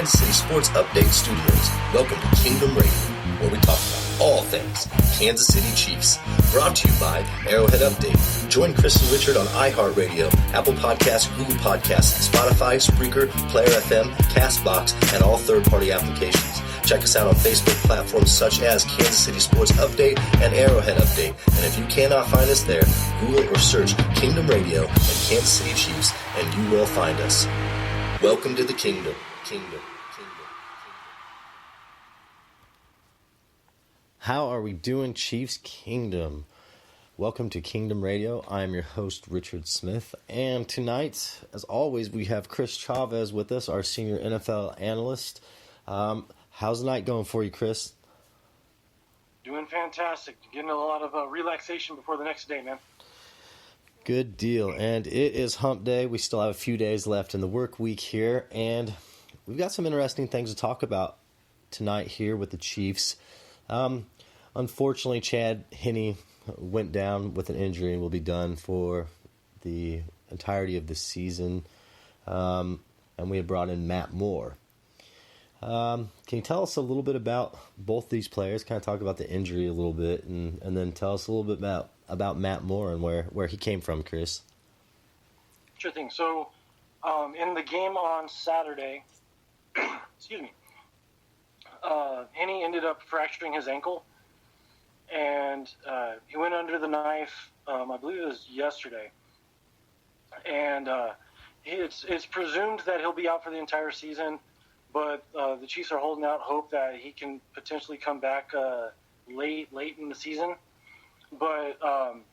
Kansas City Sports Update Studios. Welcome to Kingdom Radio, where we talk about all things Kansas City Chiefs. Brought to you by Arrowhead Update. Join Chris and Richard on iHeartRadio, Apple Podcasts, Google Podcasts, Spotify, Spreaker, Player FM, CastBox, and all third-party applications. Check us out on Facebook platforms such as Kansas City Sports Update and Arrowhead Update. And if you cannot find us there, Google or search Kingdom Radio and Kansas City Chiefs, and you will find us. Welcome to the Kingdom. How are we doing, Chiefs Kingdom? Welcome to Kingdom Radio. I am your host, Richard Smith. And tonight, as always, we have kris-Chavez with us, our senior NFL analyst. How's the night going for you, Chris? Doing fantastic. Getting a lot of relaxation before the next day, man. Good deal. And it is hump day. We still have a few days left in the work week here. And we've got some interesting things to talk about tonight here with the Chiefs. Unfortunately, Chad Henne went down with an injury and will be done for the entirety of the season. And we had brought in Matt Moore. Can you tell us a little bit about both these players, kind of talk about the injury a little bit, and then tell us a little bit about Matt Moore and where he came from, Chris? Sure thing. So, in the game on Saturday, excuse me, Henne ended up fracturing his ankle, and he went under the knife, I believe it was yesterday, and it's presumed that he'll be out for the entire season. But the Chiefs are holding out hope that he can potentially come back late in the season. But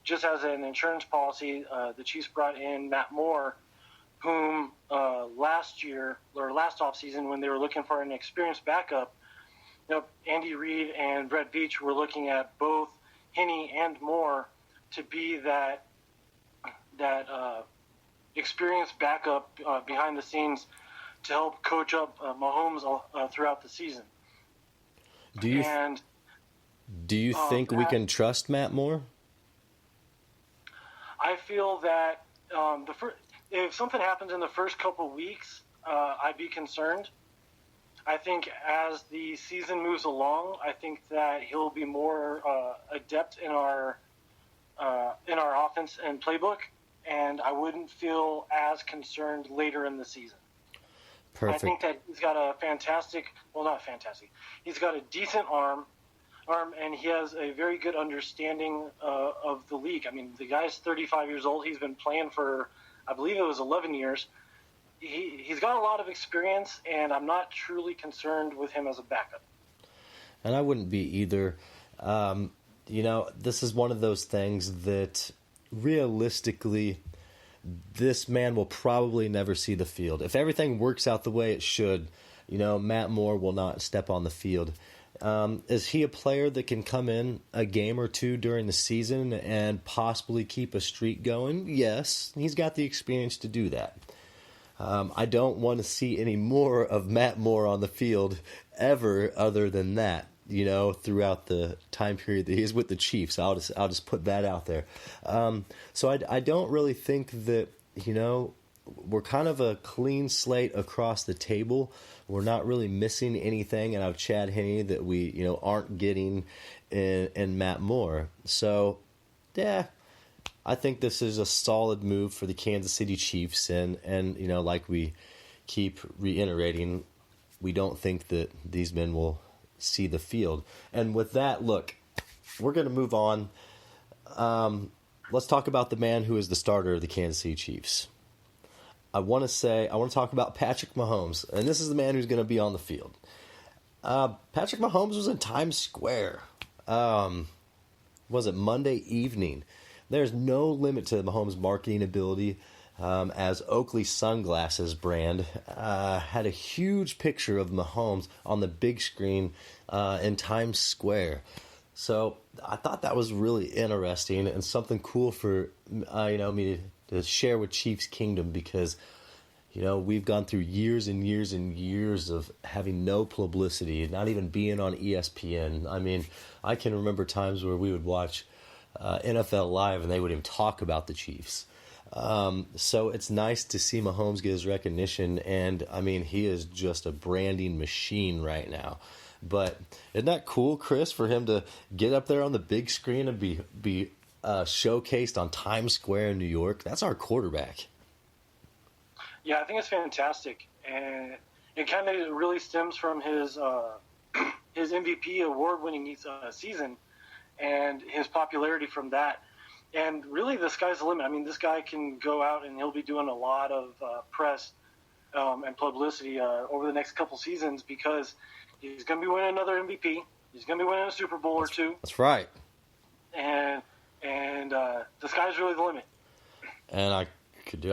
just as an insurance policy, the Chiefs brought in Matt Moore, whom last offseason, when they were looking for an experienced backup, Andy Reid and Brett Veach were looking at both Henne and Moore to be that experienced backup behind the scenes to help coach up Mahomes throughout the season. Do you think we can trust Matt Moore? I feel that if something happens in the first couple weeks, I'd be concerned. I think as the season moves along, I think that he'll be more adept in our offense and playbook, and I wouldn't feel as concerned later in the season. Perfect. I think that he's got he's got a decent arm, and he has a very good understanding of the league. I mean, the guy's 35 years old. He's been playing for, I believe it was 11 years. He's got a lot of experience, and I'm not truly concerned with him as a backup. And I wouldn't be either. This is one of those things that realistically – this man will probably never see the field. If everything works out the way it should, Matt Moore will not step on the field. Is he a player that can come in a game or two during the season and possibly keep a streak going? Yes, he's got the experience to do that. I don't want to see any more of Matt Moore on the field ever other than that. Throughout the time period that he's with the Chiefs. I'll just put that out there. So I don't really think that, we're kind of a clean slate across the table. We're not really missing anything out of Chad Henne that we, aren't getting in Matt Moore. So, yeah, I think this is a solid move for the Kansas City Chiefs. And like we keep reiterating, we don't think that these men will see the field. And with that, look, we're going to move on. Let's talk about the man who is the starter of the Kansas City Chiefs. I want to talk about Patrick Mahomes, and this is the man who's going to be on the field. Patrick Mahomes was in Times Square. Was it Monday evening? There's no limit to Mahomes' marketing ability. As Oakley Sunglasses brand had a huge picture of Mahomes on the big screen in Times Square. So I thought that was really interesting and something cool for me to share with Chiefs Kingdom because we've gone through years and years and years of having no publicity, not even being on ESPN. I mean, I can remember times where we would watch NFL Live and they would even talk about the Chiefs. So it's nice to see Mahomes get his recognition, and I mean, he is just a branding machine right now. But isn't that cool, Chris, for him to get up there on the big screen and be showcased on Times Square in New York? That's our quarterback. Yeah, I think it's fantastic, and it kind of really stems from his MVP award-winning season and his popularity from that. And really, the sky's the limit. I mean, this guy can go out and he'll be doing a lot of press and publicity over the next couple seasons because he's going to be winning another MVP. He's going to be winning a Super Bowl or two. That's right. And the sky's really the limit. And I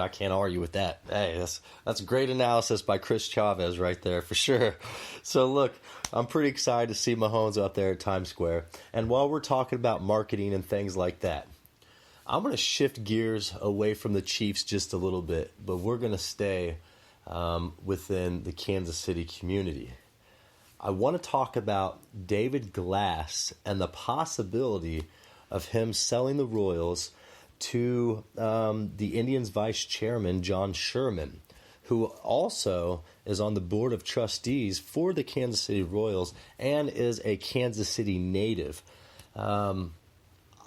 can't argue with that. Hey, that's great analysis by kris-chavez right there for sure. So look, I'm pretty excited to see Mahomes out there at Times Square. And while we're talking about marketing and things like that, I'm going to shift gears away from the Chiefs just a little bit, but we're going to stay within the Kansas City community. I want to talk about David Glass and the possibility of him selling the Royals to the Indians' vice chairman, John Sherman, who also is on the board of trustees for the Kansas City Royals and is a Kansas City native.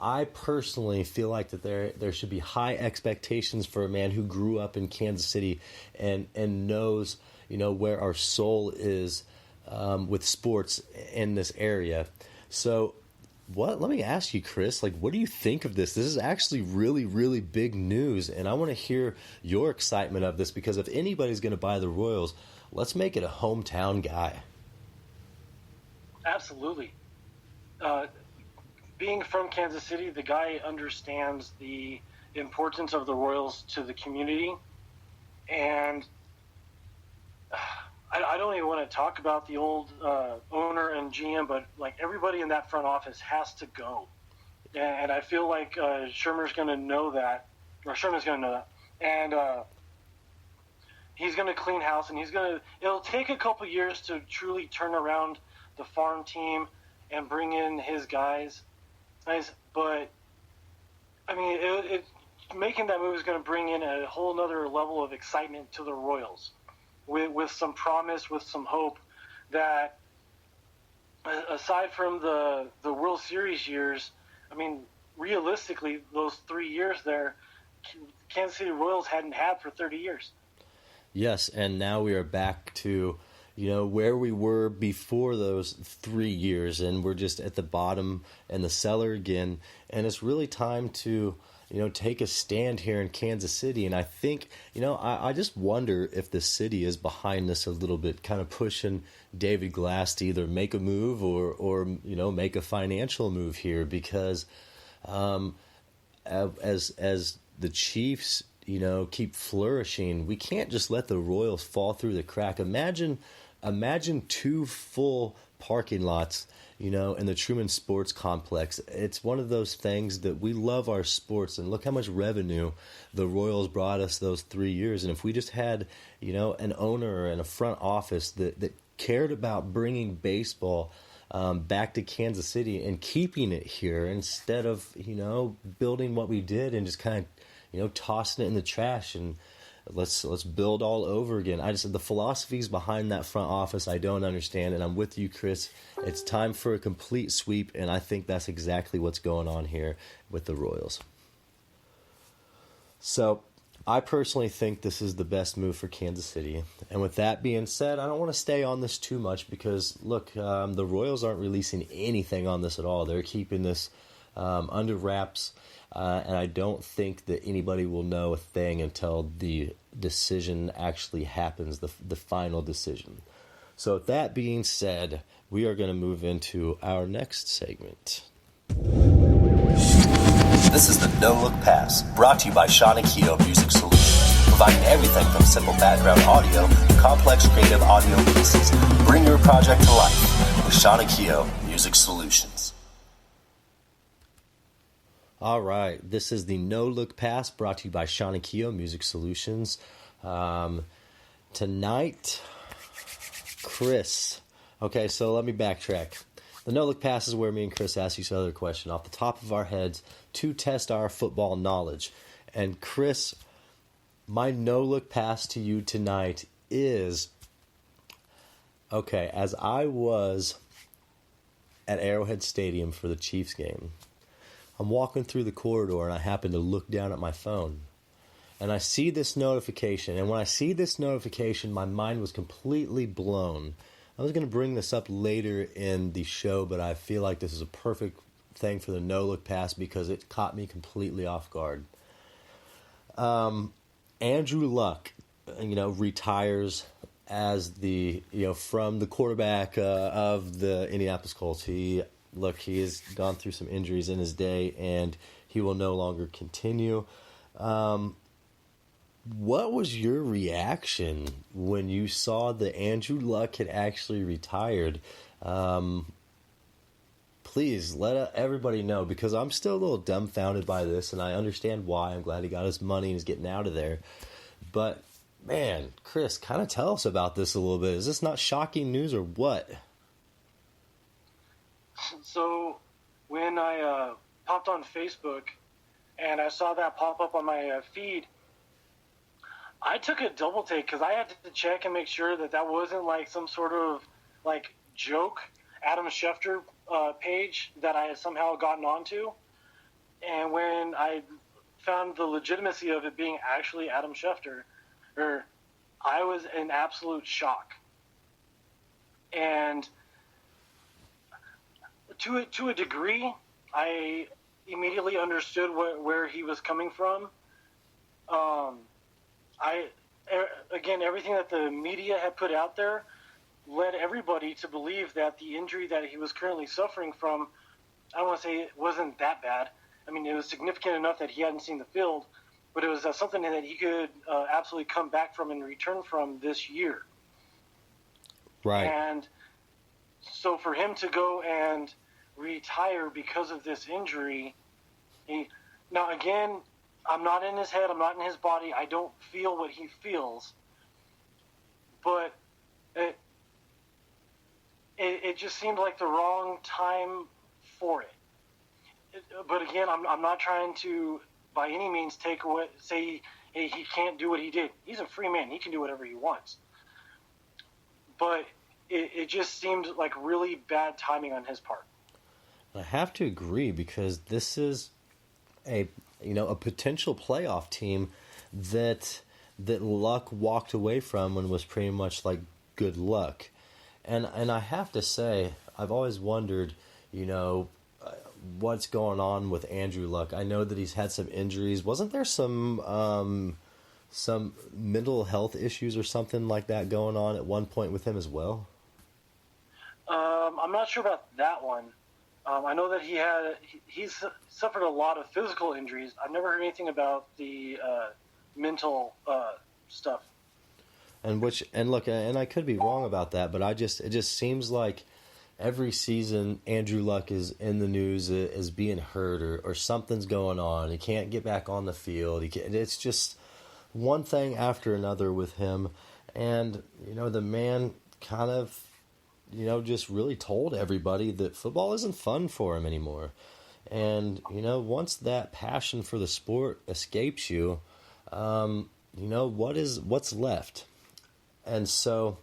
I personally feel like that there should be high expectations for a man who grew up in Kansas City and knows, where our soul is with sports in this area. So let me ask you, Chris, what do you think of this? This is actually really, really big news, and I want to hear your excitement of this because if anybody's going to buy the Royals, let's make it a hometown guy. Absolutely. Being from Kansas City, the guy understands the importance of the Royals to the community, and I don't even want to talk about the old owner and GM, but everybody in that front office has to go, and I feel like Sherman's going to know that, and he's going to clean house, and it'll take a couple years to truly turn around the farm team and bring in his guys. But I mean, making that move is going to bring in a whole other level of excitement to the Royals, with some promise, with some hope that aside from the World Series years, I mean, realistically, those 3 years there, Kansas City Royals hadn't had for 30 years. Yes, and now we are back to where we were before those 3 years, and we're just at the bottom and the cellar again. And it's really time to, take a stand here in Kansas City. And I think, I just wonder if the city is behind this a little bit, kind of pushing David Glass to either make a move or make a financial move here because as the Chiefs, keep flourishing, we can't just let the Royals fall through the crack. Imagine 2 full parking lots, in the Truman Sports Complex. It's one of those things that we love our sports, and look how much revenue the Royals brought us those 3 years. And if we just had, an owner and a front office that cared about bringing baseball back to Kansas City and keeping it here instead of, building what we did and just kind of, tossing it in the trash and let's build all over again. The philosophies behind that front office I don't understand, and I'm with you, Chris. It's time for a complete sweep, and I think that's exactly what's going on here with the Royals. So I personally think this is the best move for Kansas City. And with that being said, I don't want to stay on this too much because, look, the Royals aren't releasing anything on this at all. They're keeping this under wraps. And I don't think that anybody will know a thing until the decision actually happens, the final decision. So with that being said, we are going to move into our next segment. This is the No Look Pass, brought to you by Sean and Keogh Music Solutions, providing everything from simple background audio to complex creative audio pieces. Bring your project to life with Sean and Keogh Music Solutions. All right, this is the No Look Pass brought to you by Sean and Keogh Music Solutions. Tonight, Chris. Okay, so let me backtrack. The No Look Pass is where me and Chris ask each other a question off the top of our heads to test our football knowledge. And Chris, my no-look pass to you tonight is, okay, as I was at Arrowhead Stadium for the Chiefs game, I'm walking through the corridor and I happen to look down at my phone. And I see this notification. And when I see this notification, my mind was completely blown. I was going to bring this up later in the show, but I feel like this is a perfect thing for the no-look pass because it caught me completely off guard. Andrew Luck, retires as from the quarterback of the Indianapolis Colts. He has gone through some injuries in his day, and he will no longer continue. What was your reaction when you saw that Andrew Luck had actually retired? Please let everybody know, because I'm still a little dumbfounded by this, and I understand why. I'm glad he got his money and he's getting out of there. But, man, Chris, kind of tell us about this a little bit. Is this not shocking news or what? So, when I popped on Facebook and I saw that pop up on my feed, I took a double take because I had to check and make sure that wasn't like some sort of like joke Adam Schefter page that I had somehow gotten onto. And when I found the legitimacy of it being actually Adam Schefter, I was in absolute shock. And to a degree, I immediately understood where he was coming from. Everything that the media had put out there led everybody to believe that the injury that he was currently suffering from, I don't want to say it wasn't that bad. I mean, it was significant enough that he hadn't seen the field, but it was something that he could absolutely come back from and return from this year. Right. And so for him to go and retire because of this injury, now again, I'm not in his head, I'm not in his body, I don't feel what he feels, but it just seemed like the wrong time for it. But again, I'm not trying to by any means say hey, he can't do what he did. He's a free man, he can do whatever he wants. But it just seemed like really bad timing on his part. I have to agree, because this is a potential playoff team that Luck walked away from and was pretty much like good luck. And I have to say, I've always wondered, what's going on with Andrew Luck. I know that he's had some injuries. Wasn't there some mental health issues or something like that going on at one point with him as well? I'm not sure about that one. I know that he's suffered a lot of physical injuries. I've never heard anything about the mental stuff. And I could be wrong about that, but it just seems like every season Andrew Luck is in the news as being hurt or something's going on. He can't get back on the field. It's just one thing after another with him, and the man kind of just really told everybody that football isn't fun for him anymore. And once that passion for the sport escapes you, what's left? And so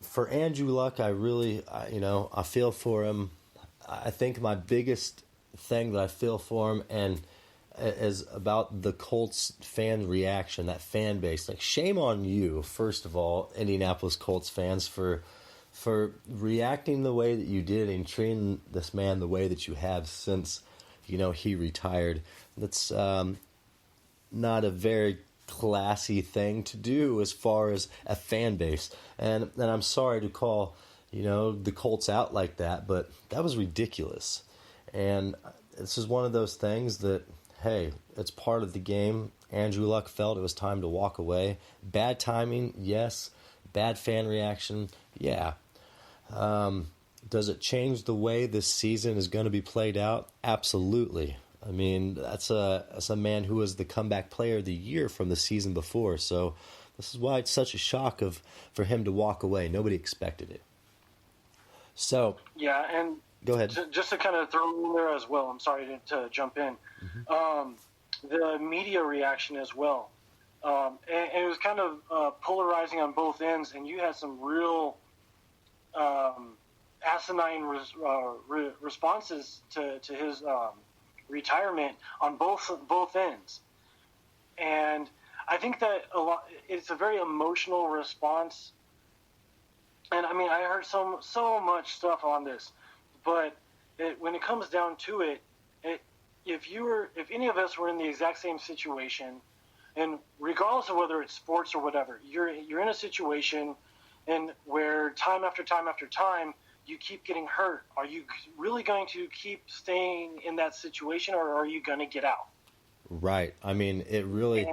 for Andrew Luck, I feel for him. I think my biggest thing that I feel for him and is about the Colts fan reaction, that fan base. Like, shame on you, first of all, Indianapolis Colts fans, for reacting the way that you did and treating this man the way that you have since he retired. That's not a very classy thing to do as far as a fan base. And I'm sorry to call, the Colts out like that, but that was ridiculous. And this is one of those things that, hey, it's part of the game. Andrew Luck felt it was time to walk away. Bad timing, yes. Bad fan reaction, yeah. Does it change the way this season is going to be played out? Absolutely. I mean, that's a man who was the comeback player of the year from the season before. So this is why it's such a shock for him to walk away. Nobody expected it. So yeah, and go ahead. Just to kind of throw in there as well. I'm sorry to jump in. Mm-hmm. The media reaction as well. And it was kind of polarizing on both ends, and you had some real asinine responses to his retirement on both ends. And I think that it's a very emotional response. And I mean, I heard so much stuff on this, but when it comes down to it, if any of us were in the exact same situation, and regardless of whether it's sports or whatever, you're in a situation and where time after time after time you keep getting hurt. Are you really going to keep staying in that situation, or are you going to get out? Right. I mean, it really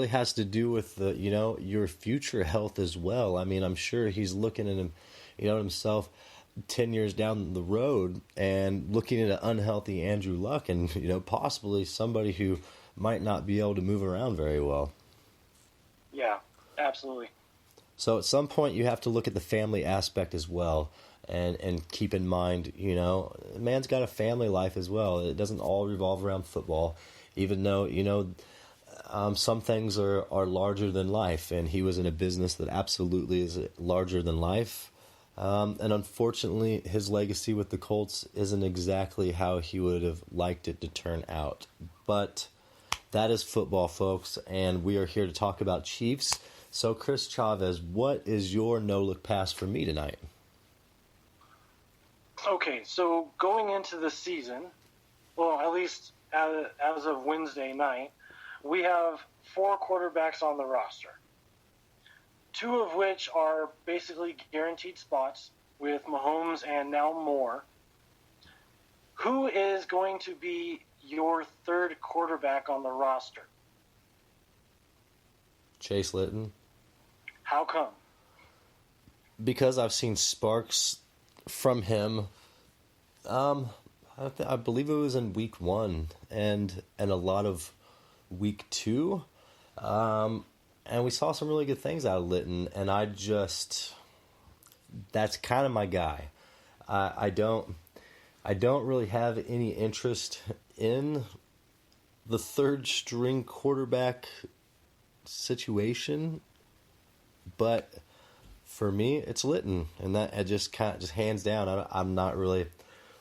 has to do with the, your future health as well. I mean, I'm sure he's looking at him, himself 10 years down the road and looking at an unhealthy Andrew Luck and, possibly somebody who might not be able to move around very well. Yeah, absolutely. So at some point you have to look at the family aspect as well and keep in mind, a man's got a family life as well. It doesn't all revolve around football, even though, some things are larger than life, and he was in a business that absolutely is larger than life. And unfortunately, his legacy with the Colts isn't exactly how he would have liked it to turn out. But that is football, folks, and we are here to talk about Chiefs. So, Kris-Chavez, what is your no-look pass for me tonight? Okay, so going into the season, well, at least as of Wednesday night, we have 4 quarterbacks on the roster, 2 of which are basically guaranteed spots with Mahomes and now Moore. Who is going to be your 3rd quarterback on the roster? Chase Litton. How come? Because I've seen sparks from him. I believe it was in week 1 and a lot of week 2. And we saw some really good things out of Litton, and that's kind of my guy. I don't really have any interest in the 3rd string quarterback situation, but for me, it's Litton, and that just hands down. I'm not really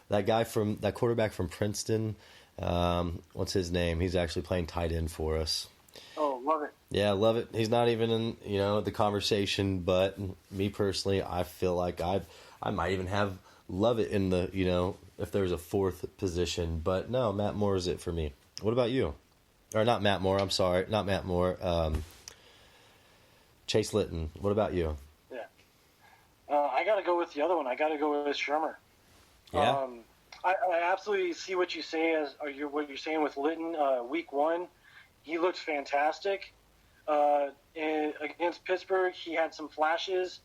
that quarterback from Princeton. What's his name? He's actually playing tight end for us. Oh, love it. Yeah, love it. He's not even in the conversation, but me personally, I feel like I might even have Lovett in the if there's a 4th position. But no, Matt Moore is it for me. What about you? Or not Matt Moore. I'm sorry, not Matt Moore. Chase Litton. What about you? Yeah, I got to go with the other one. I got to go with Shermer. Yeah. I absolutely see what you say what you're saying with Litton. Week 1, he looked fantastic. Against Pittsburgh, he had some flashes.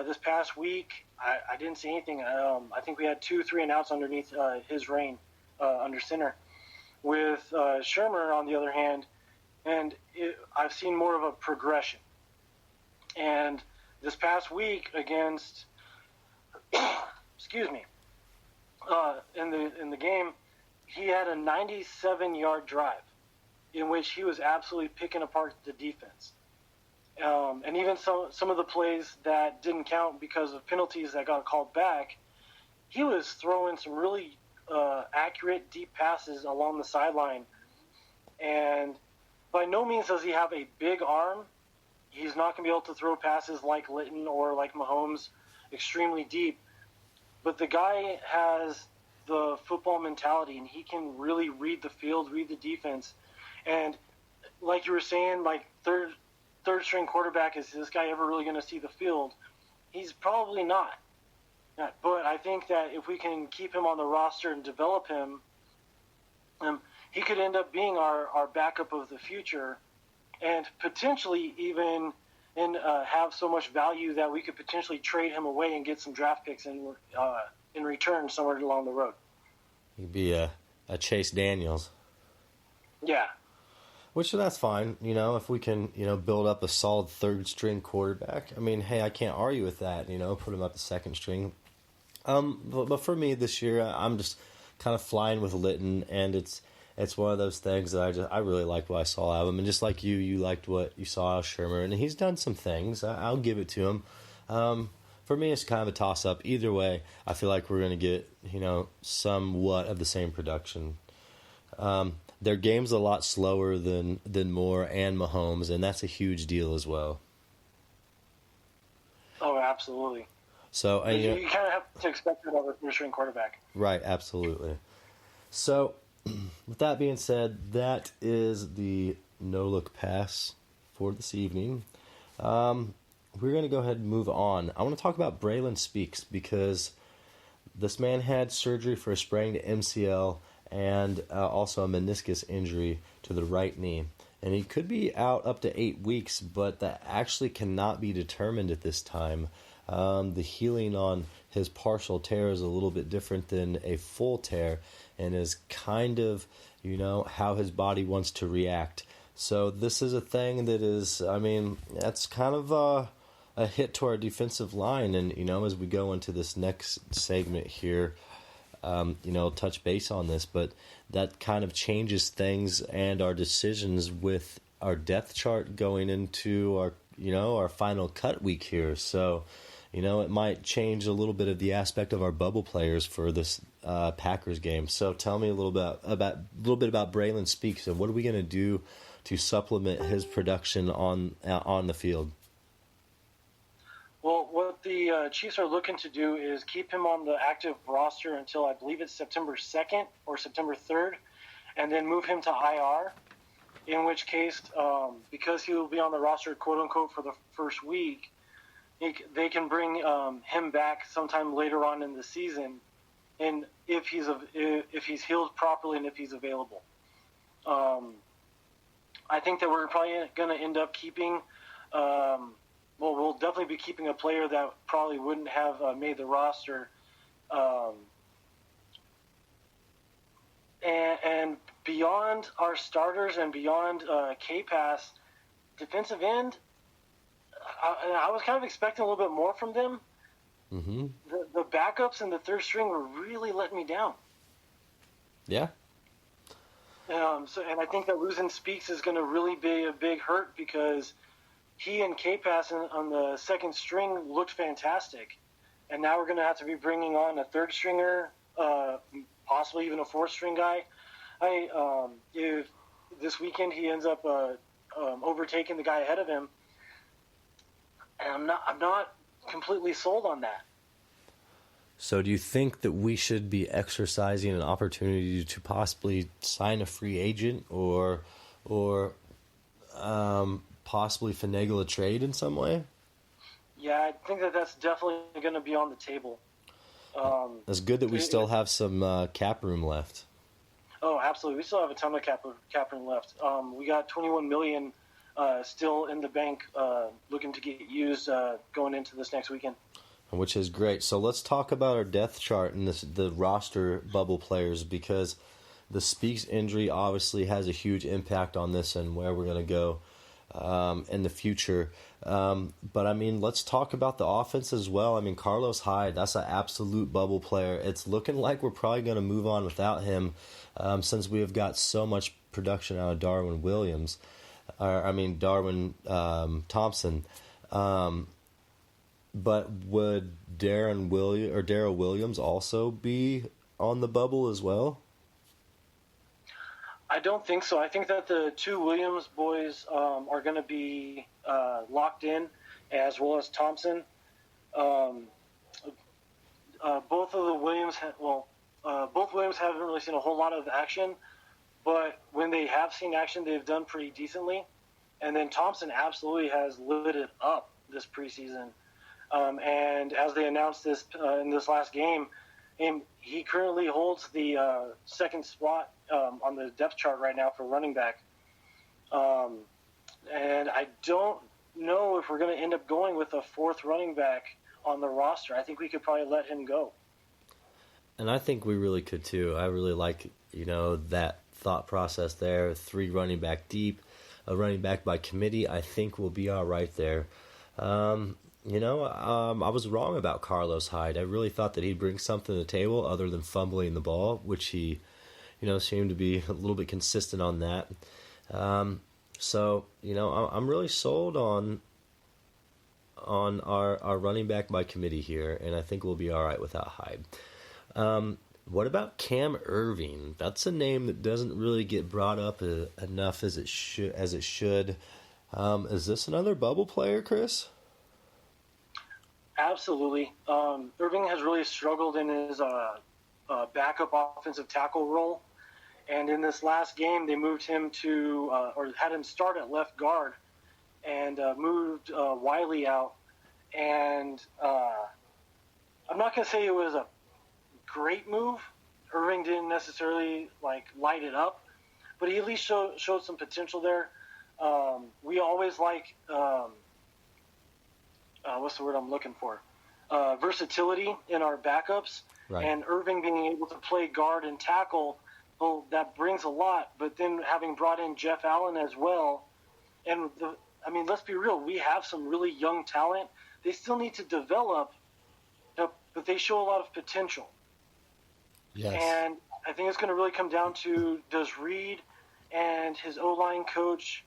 This past week, I didn't see anything. I think we had 2 3-and-outs underneath his reign under center. With Shermer, on the other hand, I've seen more of a progression. And this past week against, excuse me, in the game, he had a 97-yard drive in which he was absolutely picking apart the defense. And even some of the plays that didn't count because of penalties that got called back, he was throwing some really accurate, deep passes along the sideline. And by no means does he have a big arm. He's not going to be able to throw passes like Litton or like Mahomes extremely deep. But the guy has the football mentality, and he can really read the field, read the defense. And like you were saying, like third string quarterback, is this guy ever really going to see the field? He's probably not. But I think that if we can keep him on the roster and develop him, he could end up being our backup of the future, and potentially even have so much value that we could potentially trade him away and get some draft picks in return somewhere along the road. He'd be a Chase Daniels. Yeah. Which that's fine, if we can, build up a solid 3rd string quarterback. I mean, hey, I can't argue with that, put him up to 2nd string. But for me this year, I'm just kind of flying with Litton, and it's it's one of those things that I really liked what I saw out of him, and just like you liked what you saw out of Shermer, and he's done some things. I'll give it to him. For me, it's kind of a toss-up. Either way, I feel like we're going to get, somewhat of the same production. Their game's a lot slower than Moore and Mahomes, and that's a huge deal as well. Oh, absolutely. So you kind of have to expect that of a first-string quarterback. Right, absolutely. So, with that being said, that is the no-look pass for this evening. We're going to go ahead and move on. I want to talk about Braylon Speaks because this man had surgery for a sprained MCL and also a meniscus injury to the right knee. And he could be out up to 8 weeks, but that actually cannot be determined at this time. The healing on his partial tear is a little bit different than a full tear and is kind of, how his body wants to react. So this is a thing that is, that's kind of a hit to our defensive line. And, as we go into this next segment here, touch base on this, but that kind of changes things and our decisions with our depth chart going into our final cut week here. So, it might change a little bit of the aspect of our bubble players for this Packers game. So tell me a little bit about Braylon Speaks and what are we going to do to supplement his production on the field? Well, what the Chiefs are looking to do is keep him on the active roster until I believe it's September 2nd or September 3rd, and then move him to IR, in which case, because he will be on the roster, quote-unquote, for the first week, they can bring him back sometime later on in the season, and if he's healed properly and if he's available. I think that we're probably going to end up keeping we'll definitely be keeping a player that probably wouldn't have made the roster. And beyond our starters and beyond K-Pass, defensive end, I was kind of expecting a little bit more from them. Mm-hmm. The backups and the third string were really letting me down. Yeah. And I think that losing Speaks is going to really be a big hurt because he and K-Pass on the second string looked fantastic. And now we're going to have to be bringing on a third stringer, possibly even a fourth string guy. If this weekend he ends up overtaking the guy ahead of him, and I'm not completely sold on that. So do you think that we should be exercising an opportunity to possibly sign a free agent or possibly finagle a trade in some way? Yeah, I think that's definitely going to be on the table. It's good that we still have some cap room left. Oh, absolutely. We still have a ton of cap room left. We got $21 million still in the bank looking to get used going into this next weekend. Which is great. So let's talk about our depth chart and the roster bubble players, because the Speaks injury obviously has a huge impact on this and where we're going to go in the future. But, let's talk about the offense as well. Carlos Hyde, that's an absolute bubble player. It's looking like we're probably going to move on without him since we have got so much production out of Darwin Thompson. But would Darrell Williams also be on the bubble as well? I don't think so. I think that the two Williams boys are going to be locked in, as well as Thompson. Both of the Williams, both Williams haven't really seen a whole lot of action, but when they have seen action, they've done pretty decently. And then Thompson absolutely has lit it up this preseason. And as they announced this in this last game, he currently holds the second spot on the depth chart right now for running back. And I don't know if we're going to end up going with a fourth running back on the roster. I think we could probably let him go. And I think we really could too. I really like, that thought process there. 3 running back deep, a running back by committee. I think we'll be all right there. I was wrong about Carlos Hyde. I really thought that he'd bring something to the table other than fumbling the ball, which he seem to be a little bit consistent on that. So, I'm really sold on our running back by committee here, and I think we'll be all right without Hyde. What about Cam Irving? That's a name that doesn't really get brought up enough as it should. Is this another bubble player, Chris? Absolutely. Irving has really struggled in his backup offensive tackle role, and in this last game, they moved him to or had him start at left guard, and moved Wiley out. And I'm not going to say it was a great move. Irving didn't necessarily light it up, but he at least showed some potential there. We always like what's the word I'm looking for? Versatility in our backups, right. And Irving being able to play guard and tackle, well, that brings a lot. But then having brought in Jeff Allen as well, and let's be real, we have some really young talent. They still need to develop, but they show a lot of potential. Yes. And I think it's going to really come down to, does Reed and his O-line coach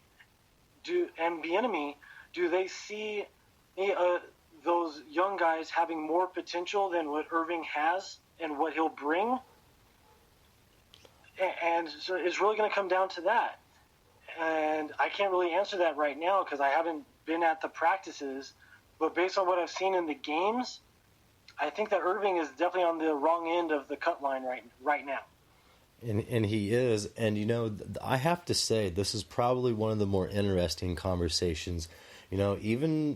and Bieniemy, do they see those young guys having more potential than what Irving has and what he'll bring? And so it's really going to come down to that. And I can't really answer that right now because I haven't been at the practices. But based on what I've seen in the games, I think that Irving is definitely on the wrong end of the cut line right now. And he is. And, I have to say, this is probably one of the more interesting conversations, even,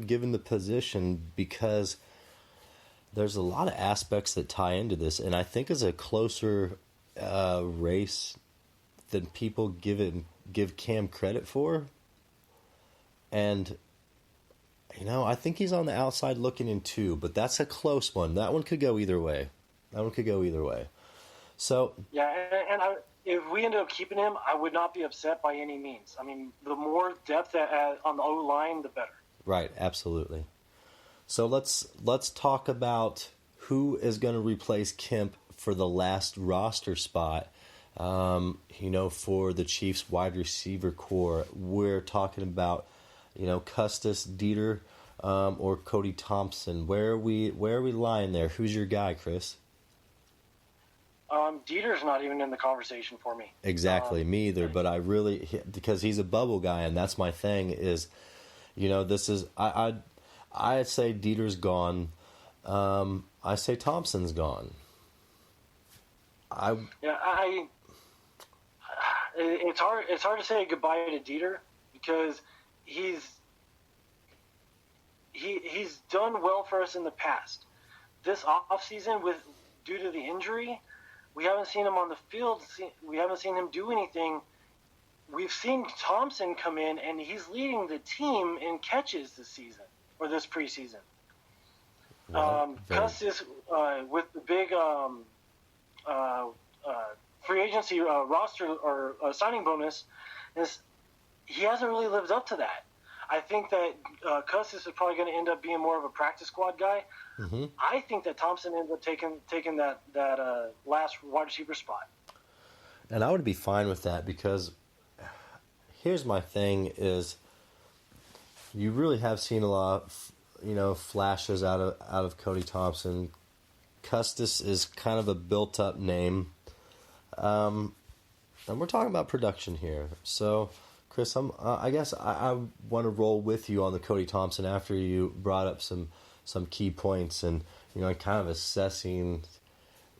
given the position, because there's a lot of aspects that tie into this. And I think it's a closer race than people give Cam credit for. And, I think he's on the outside looking in too, but that's a close one. That one could go either way. So yeah, and if we end up keeping him, I would not be upset by any means. The more depth on the O-line, the better. Right, absolutely. So let's talk about who is going to replace Kemp for the last roster spot. For the Chiefs wide receiver core. We're talking about, Custis, Dieter, or Cody Thompson. Where are we lying there? Who's your guy, Chris? Dieter's not even in the conversation for me. Exactly, me either. But I really, because he's a bubble guy, and that's my thing. Is, this is I say Dieter's gone. I say Thompson's gone. It's hard to say goodbye to Dieter because he's done well for us in the past. This offseason, due to the injury, we haven't seen him on the field. We haven't seen him do anything. We've seen Thompson come in, and he's leading the team in catches this season, or this preseason. Custis, with the big free agency roster or signing bonus, he hasn't really lived up to that. I think that Custis is probably going to end up being more of a practice squad guy. Mm-hmm. I think that Thompson ends up taking that last wide receiver spot. And I would be fine with that because here's my thing is you really have seen a lot of, flashes out of Cody Thompson. Custis is kind of a built-up name. And we're talking about production here. So, Chris, I guess I want to roll with you on the Cody Thompson after you brought up some key points and, kind of assessing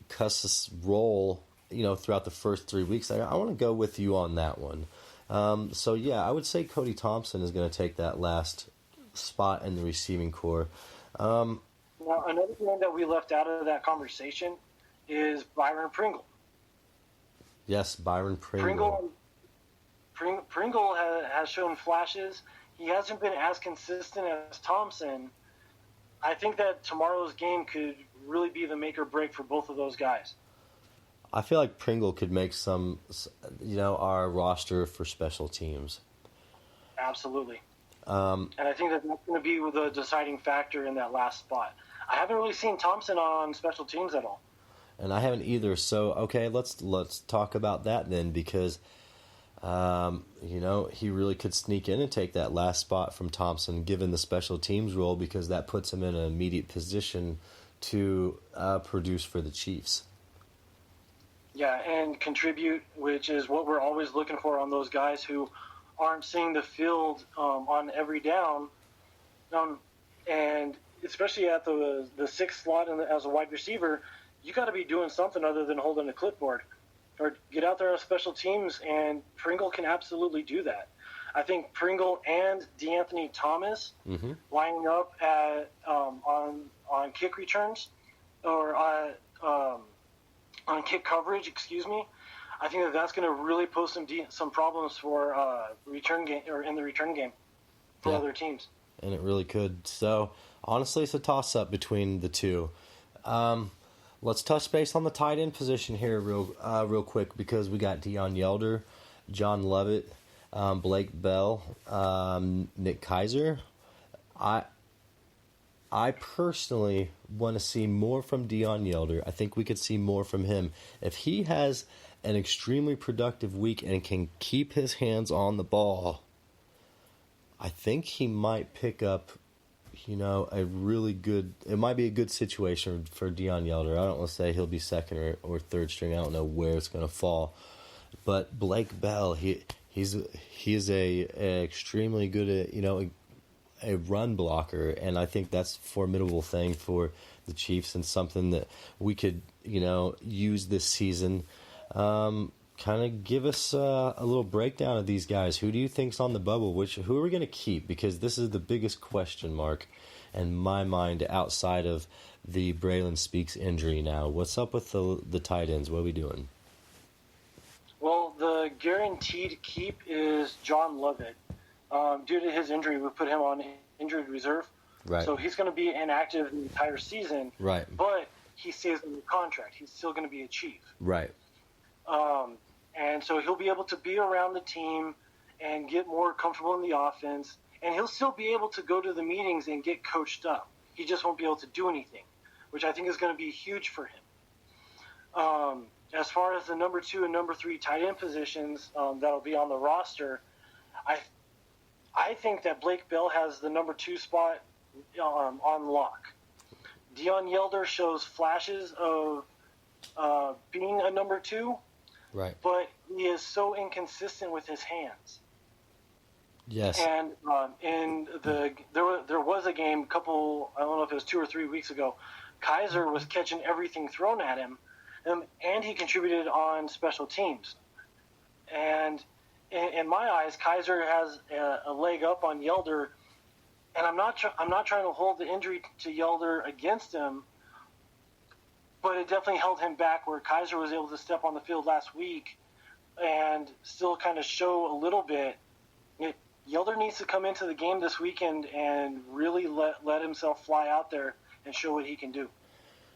Custis' role, throughout the first 3 weeks. I want to go with you on that one. So, yeah, I would say Cody Thompson is going to take that last spot in the receiving core. Now, another thing that we left out of that conversation is Byron Pringle. Yes, Byron Pringle. Pringle has shown flashes. He hasn't been as consistent as Thompson. I think that tomorrow's game could really be the make or break for both of those guys. I feel like Pringle could make our roster for special teams. Absolutely. And I think that's going to be the deciding factor in that last spot. I haven't really seen Thompson on special teams at all. and I haven't either. So okay, let's talk about that then, because he really could sneak in and take that last spot from Thompson, given the special teams role, because that puts him in an immediate position to produce for the Chiefs. Yeah, and contribute, which is what we're always looking for on those guys who aren't seeing the field on every down, and especially at the sixth slot as a wide receiver, you got to be doing something other than holding a clipboard, or get out there on special teams, and Pringle can absolutely do that. I think Pringle and DeAnthony Thomas lining up at on kick returns or on kick coverage, excuse me. I think that's going to really pose some problems for return game, or in the return game for other teams. And it really could. So honestly, it's a toss-up between the two. Let's touch base on the tight end position here real quick, because we got Deion Yelder, John Lovett, Blake Bell, Nick Keiser. I personally want to see more from Deion Yelder. I think we could see more from him. If he has an extremely productive week and can keep his hands on the ball, I think he might pick up, a really good... It might be a good situation for Deion Yelder. I don't want to say he'll be second or third string. I don't know where it's going to fall. But Blake Bell, he's a extremely good, a run blocker, and I think that's a formidable thing for the Chiefs, and something that we could, use this season. Kind of give us a little breakdown of these guys. Who do you think's on the bubble? Who are we going to keep? Because this is the biggest question mark in my mind outside of the Braylon Speaks injury now. What's up with the tight ends? What are we doing? Well, the guaranteed keep is John Lovett. Due to his injury, we put him on injured reserve. Right. So he's going to be inactive the entire season. Right. But he stays in the contract. He's still going to be a Chief. Right. And so he'll be able to be around the team and get more comfortable in the offense. And he'll still be able to go to the meetings and get coached up. He just won't be able to do anything, which I think is going to be huge for him. As far as the number 2 and number 3 tight end positions that'll be on the roster, I think that Blake Bell has the number 2 spot on lock. Deion Yelder shows flashes of being a number 2, right? But he is so inconsistent with his hands. Yes. And there was a game I don't know if it was 2 or 3 weeks ago. Keiser was catching everything thrown at him, and he contributed on special teams. And in my eyes, Keiser has a leg up on Yelder, and I'm not trying to hold the injury to Yelder against him, but it definitely held him back, where Keiser was able to step on the field last week and still kind of show a little bit. Yelder needs to come into the game this weekend and really let himself fly out there and show what he can do.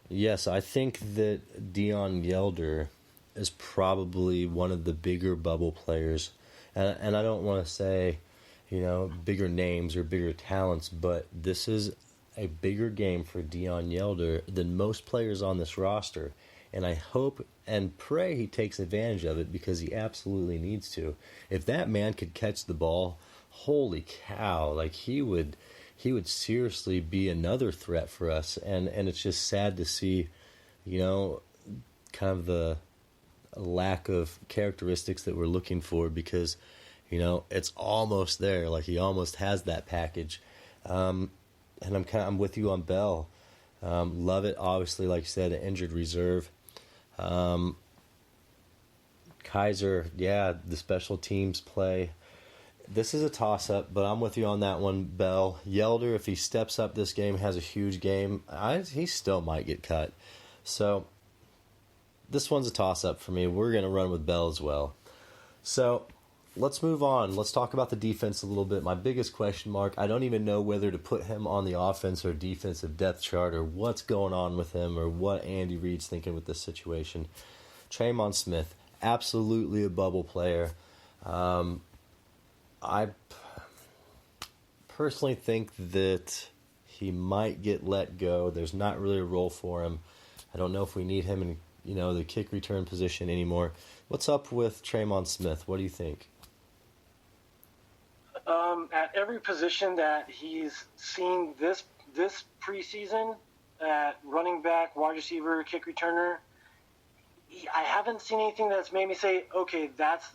Yes, I think that Deion Yelder is probably one of the bigger bubble players. And I don't want to say, bigger names or bigger talents, but this is a bigger game for Deion Yelder than most players on this roster. And I hope and pray he takes advantage of it, because he absolutely needs to. If that man could catch the ball, holy cow, he would seriously be another threat for us. And it's just sad to see, kind of the lack of characteristics that we're looking for, because it's almost there. He almost has that package. And I'm with you on Bell. Love it, obviously, like you said, an injured reserve. Keiser, the special teams play. This is a toss-up, but I'm with you on that one, Bell. Yelder, if he steps up this game, has a huge game, he still might get cut. So this one's a toss-up for me. We're going to run with Bell as well. So let's move on. Let's talk about the defense a little bit. My biggest question mark, I don't even know whether to put him on the offense or defensive depth chart, or what's going on with him, or what Andy Reid's thinking with this situation. Tremon Smith, absolutely a bubble player. I personally think that he might get let go. There's not really a role for him. I don't know if we need him the kick return position anymore. What's up with Tremon Smith? What do you think? At every position that he's seen this preseason, at running back, wide receiver, kick returner, I haven't seen anything that's made me say, okay, that's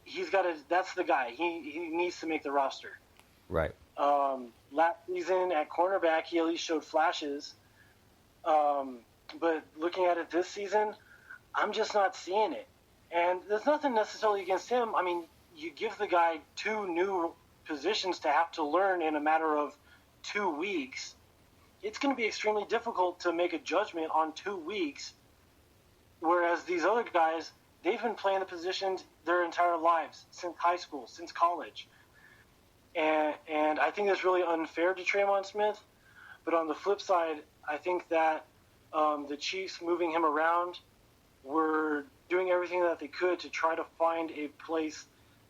the guy. He needs to make the roster. Right. Last season at cornerback, he at least showed flashes. But looking at it this season, I'm just not seeing it. And there's nothing necessarily against him. I mean, you give the guy 2 new positions to have to learn in a matter of 2 weeks. It's going to be extremely difficult to make a judgment on 2 weeks, whereas these other guys, they've been playing the positions their entire lives, since high school, since college. And I think that's really unfair to Tremon Smith. But on the flip side, I think that the Chiefs moving him around were doing everything that they could to try to find a place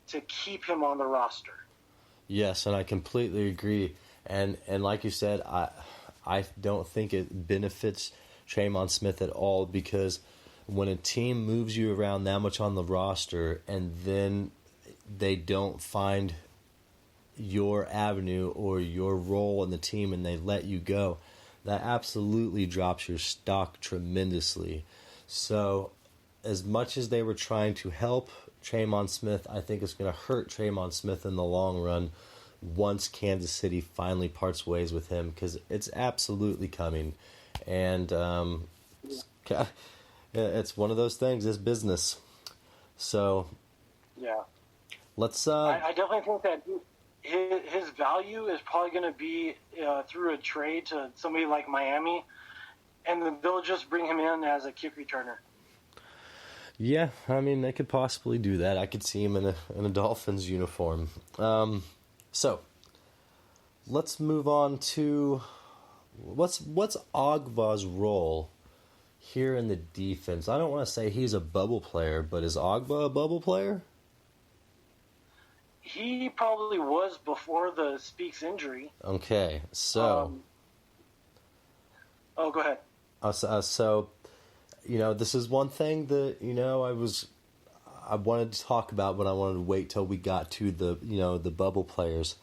to keep him on the roster. Yes, and I completely agree. And like you said, I don't think it benefits Tremon Smith at all, because when a team moves you around that much on the roster and then they don't find your avenue or your role in the team and they let you go, that absolutely drops your stock tremendously. So as much as they were trying to help Tremon Smith, I think it's going to hurt Tremon Smith in the long run once Kansas City finally parts ways with him, because it's absolutely coming. And it's one of those things, it's business. So yeah, let's I definitely think that his value is probably going to be through a trade to somebody like Miami, and then they'll just bring him in as a kick returner. Yeah, I mean, they could possibly do that. I could see him in a Dolphins uniform. So let's move on to what's Ogba's role here in the defense. I don't want to say he's a bubble player, but is Ogba a bubble player? He probably was before the Speaks injury. Okay, so go ahead. So this is one thing that I wanted to talk about, but I wanted to wait till we got to the bubble players.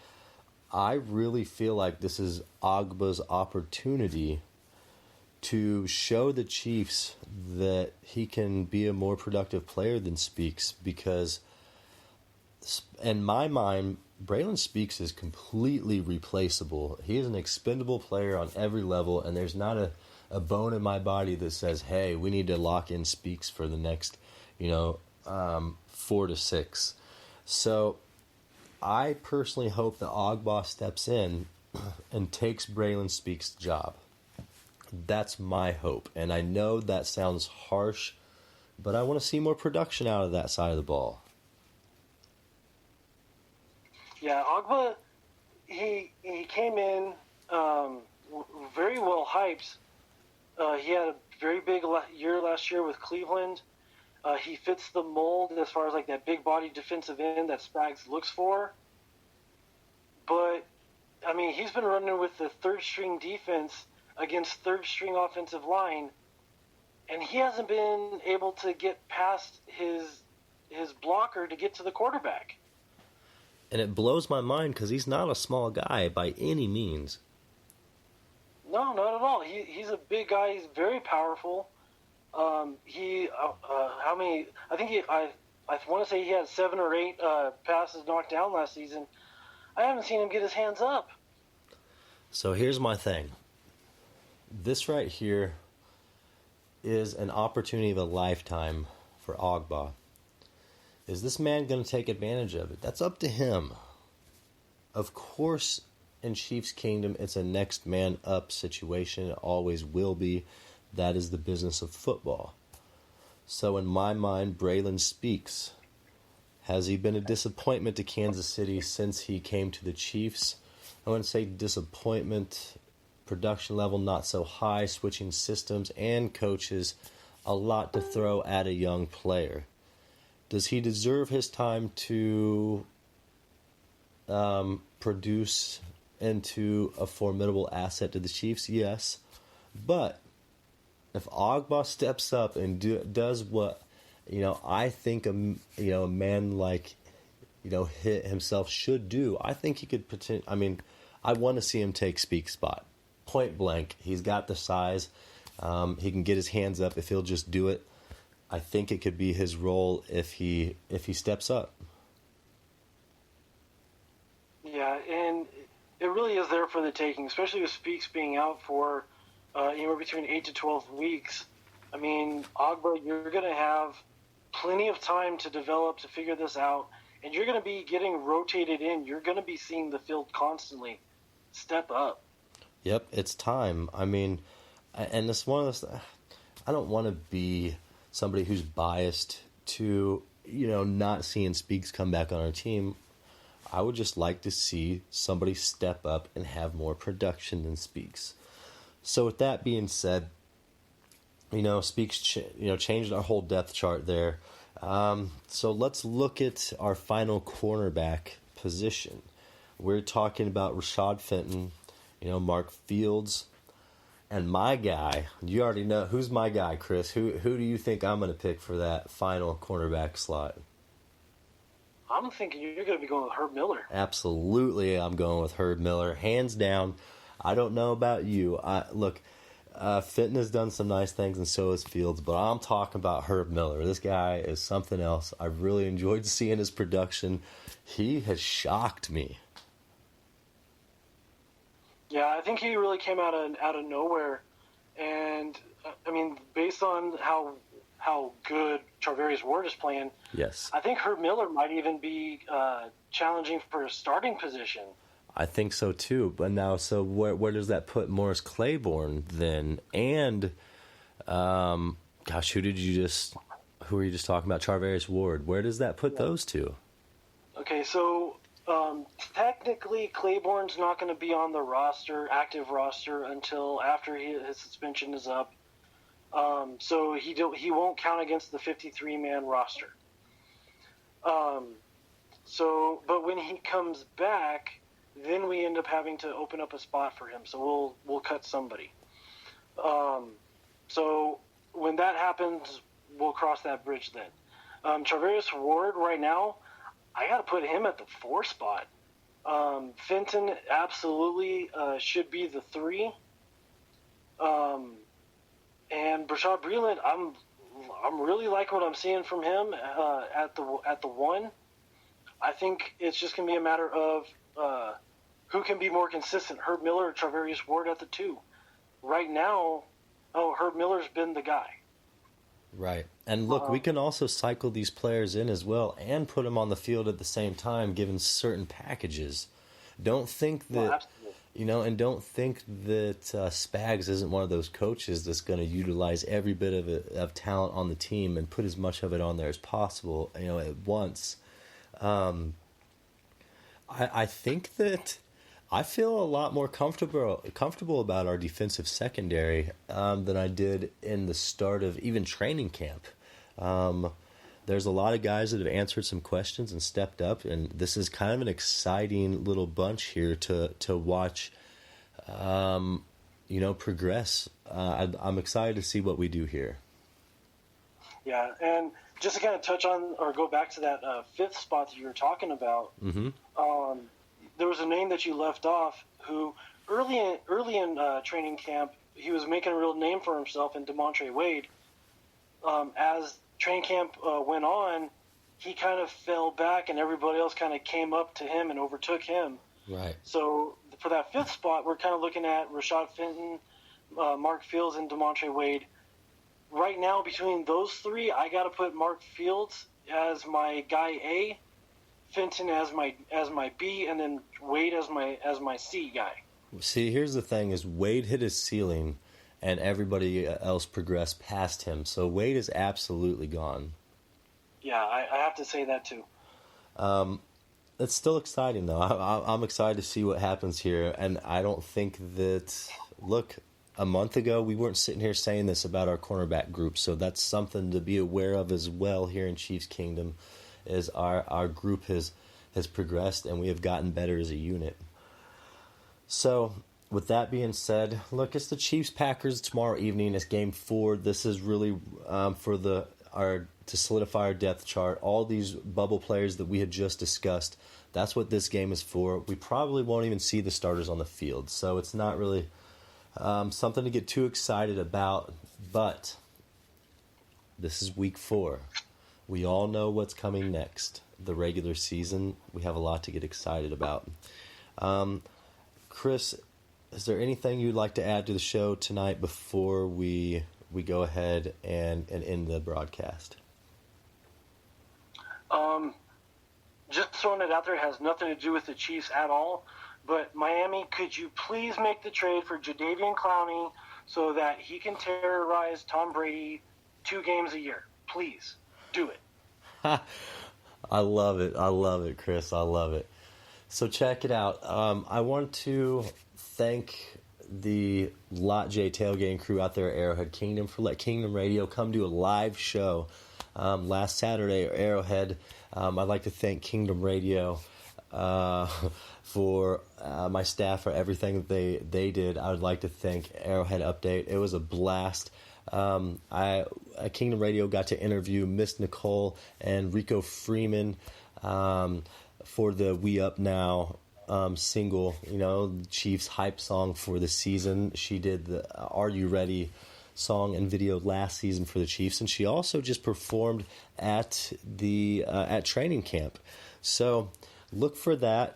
I really feel like this is Ogba's opportunity to show the Chiefs that he can be a more productive player than Speaks, because in my mind, Braylon Speaks is completely replaceable. He is an expendable player on every level, and there's not a bone in my body that says, hey, we need to lock in Speaks for the next 4 to 6. So I personally hope that Ogba steps in and takes Braylon Speaks' job. That's my hope. And I know that sounds harsh, but I want to see more production out of that side of the ball. Yeah, Ogba, he came in very well hyped. He had a very big year last year with Cleveland. He fits the mold as far as like that big body defensive end that Spags looks for. But, I mean, he's been running with the third string defense against third string offensive line, and he hasn't been able to get past his blocker to get to the quarterback. And it blows my mind because he's not a small guy by any means. No, not at all. He's a big guy. He's very powerful. How many? I want to say he had 7 or 8 passes knocked down last season. I haven't seen him get his hands up. So here's my thing. This right here is an opportunity of a lifetime for Ogba. Is this man going to take advantage of it? That's up to him. Of course, in Chiefs Kingdom, it's a next man up situation. It always will be. That is the business of football. So in my mind, Braylon Speaks. Has he been a disappointment to Kansas City since he came to the Chiefs? I wouldn't say disappointment. Production level not so high. Switching systems and coaches. A lot to throw at a young player. Does he deserve his time to produce into a formidable asset to the Chiefs? Yes. But if Ogba steps up and does what, I think a man like, Hit himself should do, I think he could I want to see him take Speak's spot. Point blank. He's got the size. He can get his hands up if he'll just do it. I think it could be his role if he steps up. Yeah, and it really is there for the taking, especially with Speaks being out for anywhere between 8 to 12 weeks. I mean, Ogba, you're going to have plenty of time to develop, to figure this out, and you're going to be getting rotated in. You're going to be seeing the field constantly. Step up. Yep, it's time. I mean, and it's one of those. I don't want to be somebody who's biased to not seeing Speaks come back on our team. I would just like to see somebody step up and have more production than Speaks. So with that being said, Speaks changed our whole depth chart there. So let's look at our final cornerback position. We're talking about Rashad Fenton, Mark Fields, and my guy. You already know who's my guy, Chris. Who do you think I'm going to pick for that final cornerback slot? I'm thinking you're going to be going with Herb Miller. Absolutely, I'm going with Herb Miller, hands down. I don't know about you. Fenton has done some nice things, and so has Fields, but I'm talking about Herb Miller. This guy is something else. I really enjoyed seeing his production. He has shocked me. Yeah, I think he really came out of nowhere, and I mean, based on how good Charvarius Ward is playing, yes, I think Herb Miller might even be challenging for a starting position. I think so too. But now, so where does that put Morris Claiborne then? And who were you just talking about? Charvarius Ward. Where does that put those two? Okay, so technically Claiborne's not going to be on the active roster until after his suspension is up. So he won't count against the 53-man roster. But when he comes back, then we end up having to open up a spot for him. So we'll cut somebody. So when that happens, we'll cross that bridge then. Charvarius Ward right now, I got to put him at the 4 spot. Fenton absolutely should be the 3. And Brashad Breeland, I'm really liking what I'm seeing from him at the 1. I think it's just going to be a matter of who can be more consistent, Herb Miller or Charvarius Ward at the 2. Right now, Herb Miller's been the guy. Right. And look, we can also cycle these players in as well and put them on the field at the same time, given certain packages. Don't think that, and don't think that Spags isn't one of those coaches that's going to utilize every bit of talent on the team and put as much of it on there as possible, at once. I think that I feel a lot more comfortable about our defensive secondary than I did in the start of even training camp. There's a lot of guys that have answered some questions and stepped up, and this is kind of an exciting little bunch here to watch, progress. I'm excited to see what we do here. Yeah, and just to kind of touch on or go back to that 5th spot that you were talking about, there was a name that you left off who early in training camp, he was making a real name for himself in DeMontre Wade. As training camp went on, he kind of fell back and everybody else kind of came up to him and overtook him. Right. So for that 5th spot, we're kind of looking at Rashad Fenton, Mark Fields, and DeMontre Wade. Right now, between those 3, I got to put Mark Fields as my guy A, Fenton as my B, and then Wade as my C guy. See, here's the thing: is Wade hit his ceiling, and everybody else progressed past him. So Wade is absolutely gone. Yeah, I have to say that too. It's still exciting though. I'm excited to see what happens here, and I don't think that. Look, a month ago we weren't sitting here saying this about our cornerback group, so that's something to be aware of as well here in Chiefs Kingdom. Is our group has progressed and we have gotten better as a unit. So with that being said, look, it's the Chiefs-Packers tomorrow evening. It's Game 4. This is really to solidify our depth chart. All these bubble players that we had just discussed, that's what this game is for. We probably won't even see the starters on the field, so it's not really something to get too excited about. But this is Week 4. We all know what's coming next. The regular season, we have a lot to get excited about. Chris, is there anything you'd like to add to the show tonight before we go ahead and end the broadcast? Just throwing it out there, it has nothing to do with the Chiefs at all. But Miami, could you please make the trade for Jadeveon Clowney so that he can terrorize Tom Brady 2 games a year? Please, do it. I love it, Chris. I love it. So check it out. I want to thank the Lot J tailgating crew out there at Arrowhead Kingdom for letting Kingdom Radio come do a live show last Saturday at Arrowhead. I'd like to thank Kingdom Radio for my staff for everything that they did. I would like to thank Arrowhead-update. It was a blast. Kingdom Radio got to interview Miss Nicole and Rico Freeman for the We Up Now single, Chiefs hype song for the season. She did the Are You Ready song and video last season for the Chiefs, and she also just performed at the at training camp. So look for that.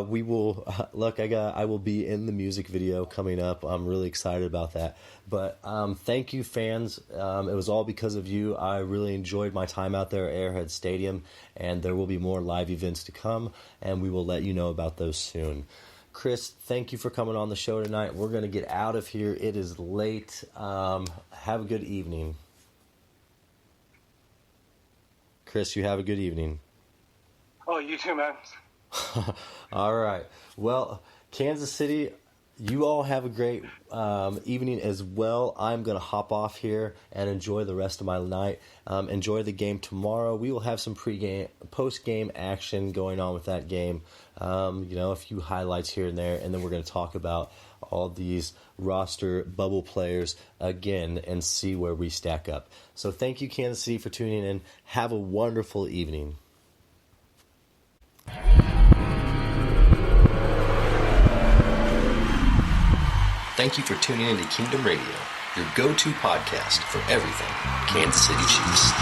We will I will be in the music video coming up. I'm really excited about that. But thank you, fans. It was all because of you. I really enjoyed my time out there at Arrowhead Stadium, and there will be more live events to come, and we will let you know about those soon. Chris, thank you for coming on the show tonight. We're going to get out of here. It is late. Have a good evening. Chris, you have a good evening. Oh, you too, man. All right. Well, Kansas City, you all have a great evening as well. I'm going to hop off here and enjoy the rest of my night. Enjoy the game tomorrow. We will have some post-game action going on with that game. A few highlights here and there, and then we're going to talk about all these roster bubble players again and see where we stack up. So thank you, Kansas City, for tuning in. Have a wonderful evening. Thank you for tuning in to Kingdom Radio, your go-to podcast for everything Kansas City Chiefs.